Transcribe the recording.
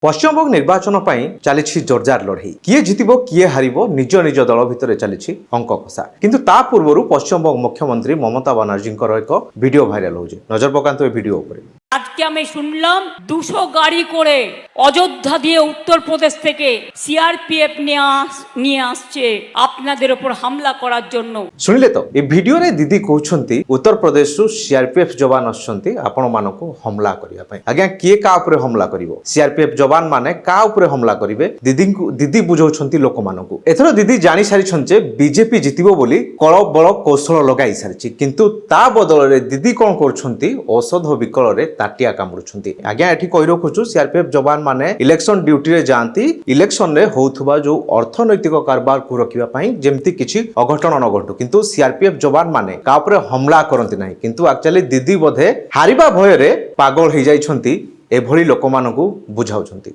পশ্চিমবঙ্গ নির্বাচন পাই চালিছি জোরদার লড়াই কিয়ে জিতব কিয়ে হারিব নিজ নিজ দল ভিতরে চালিছি অঙ্ক কষা কিন্তু তা পূর্বরু পশ্চিমবঙ্গ মুখ্যমন্ত্রী মমতা ব্যানার্জীঙ্কর এক ভিডিও ভাইরাল হচ্ছে নজর পকান্তু এই ভিডিও উপরে। আজকে আমি শুনলাম 200 গাড়ি করে অযোধ্যা দিয়ে উত্তরপ্রদেশ থেকে সিআরপিএফ নিয়ে আসছে আপনাদের উপর হামলা করার জন্য। শুনিলে তো এই ভিডিওরে দিদি কହୁଛନ୍ତି উত্তরপ্রদেশରୁ সিআরপিএফ জবান আসଛନ୍ତି ଆପଣ ମାନଙ୍କୁ हमला କରିବା ପାଇଁ। ଆଜ୍ଞା କିଏ କା ଉପରେ हमला କରିବ? ସିଆରପିଏଫ ଜବାନ ମାନେ କା ଉପରେ हमला କରିବେ? ଦିଦି ବୁଝାଉଛନ୍ତି ଲୋକମାନଙ୍କୁ। ଏଥର ଦିଦି ଜାଣି ସାରିଛନ୍ତି ଯେ ବିଜେପି ଜିତିବ ବୋଲି କଳ ବଳ କୌଶଳ ଲଗାଇ ସାରିଛି କିନ୍ତୁ ତା ବଦଳରେ ଦିଦି କ'ଣ କରୁଛନ୍ତି ଔଷଧ ବିକଳରେ ताटिया कामुड़ुछंती। आज्ञा एठी कहि रखुछु सीआरपीएफ जवान माने इलेक्शन ड्यूटी रे जानती इलेक्शन रे होउथबा जो अर्थनैतिक कारबार को रखिबा पई जेमति किछि अघटन न घटु किंतु सीआरपीएफ जवान माने का ऊपर हमला करंती नाही किंतु एक्चुअली दीदी बोधे हारिबा भय रे पागल हो जाइछंती एभली लोकमानकु बुझाउछंती।